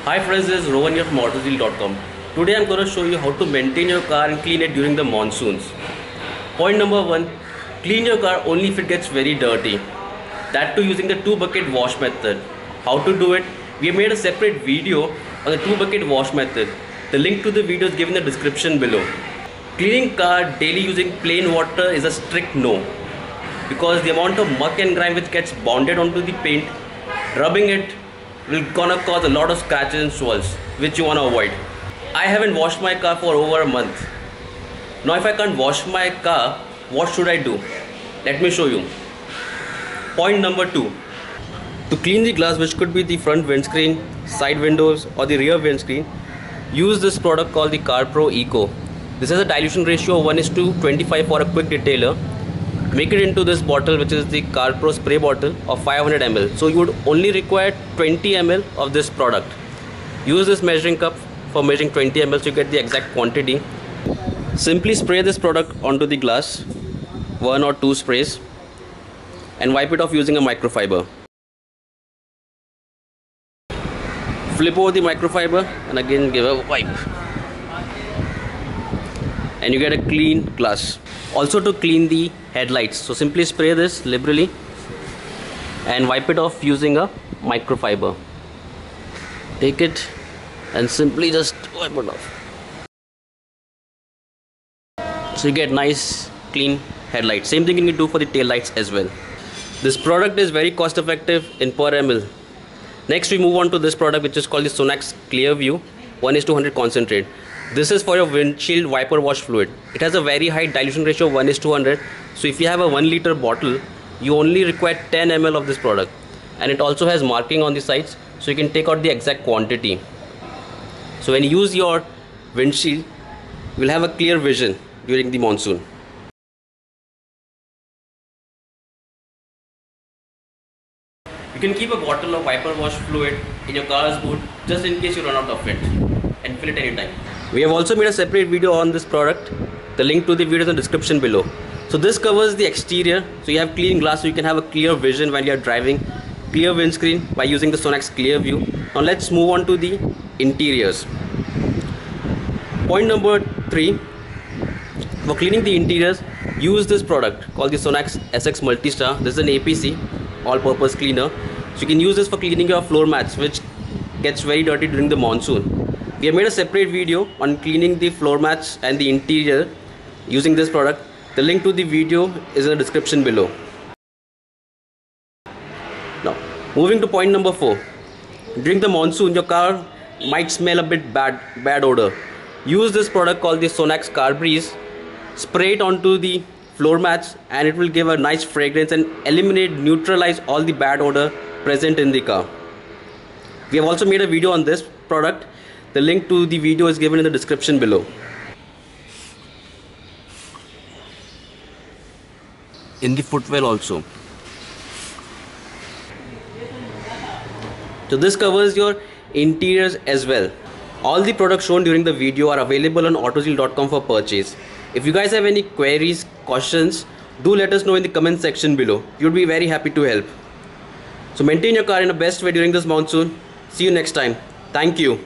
Hi friends, this is Rohan here from Autozeel.com. Today I'm going to show you how to maintain your car and clean it during the monsoons. Point number 1. Clean your car only if it gets very dirty. That too using the 2-bucket wash method. How to do it? We have made a separate video on the 2-bucket wash method. The link to the video is given in the description below. Cleaning car daily using plain water is a strict no. Because the amount of muck and grime which gets bonded onto the paint, rubbing it will gonna cause a lot of scratches and swirls, which you wanna avoid. I haven't washed my car for over a month. Now if I can't wash my car, what should I do? Let me show you. Point number 2. To clean the glass, which could be the front windscreen, side windows or the rear windscreen, use this product called the CarPro Eco. This has a dilution ratio of 1:25 for a quick detailer. Make it into this bottle, which is the CarPro spray bottle of 500 ml. So you would only require 20 ml of this product. Use this measuring cup for measuring 20 ml so you get the exact quantity. Simply spray this product onto the glass, 1 or 2 sprays, and wipe it off using a microfiber. Flip over the microfiber and again give a wipe. And you get a clean glass. Also to clean the headlights, so simply spray this liberally and wipe it off using a microfiber. Take it and simply just wipe it off. So you get nice clean headlights. Same thing you can do for the tail lights as well. This product is very cost effective in per ml. Next we move on to this product, which is called the Sonax Clear View 1:100 concentrate. This is for your windshield wiper wash fluid. It has a very high dilution ratio of 1:100. So if you have a 1 liter bottle, you only require 10 ml of this product. And it also has marking on the sides, so you can take out the exact quantity. So when you use your windshield, you will have a clear vision during the monsoon. You can keep a bottle of wiper wash fluid in your car's boot just in case you run out of it, and fill it anytime. We have also made a separate video on this product. The link to the video is in the description below. So this covers the exterior, so you have clean glass so you can have a clear vision while you are driving, clear windscreen by using the Sonax Clear View. Now let's move on to the interiors. Point number 3. For cleaning the interiors, use this product called the Sonax SX MultiStar. This is an APC, all-purpose cleaner. So you can use this for cleaning your floor mats, which gets very dirty during the monsoon. We have made a separate video on cleaning the floor mats and the interior using this product. The link to the video is in the description below. Now, moving to point number 4. During the monsoon, your car might smell a bit bad odor. Use this product called the Sonax Car Breeze. Spray it onto the floor mats and it will give a nice fragrance and neutralize all the bad odor present in the car. We have also made a video on this product. The link to the video is given in the description below. In the footwell also. So this covers your interiors as well. All the products shown during the video are available on Autozeel.com for purchase. If you guys have any queries, questions, do let us know in the comment section below. We would be very happy to help. So maintain your car in the best way during this monsoon. See you next time. Thank you.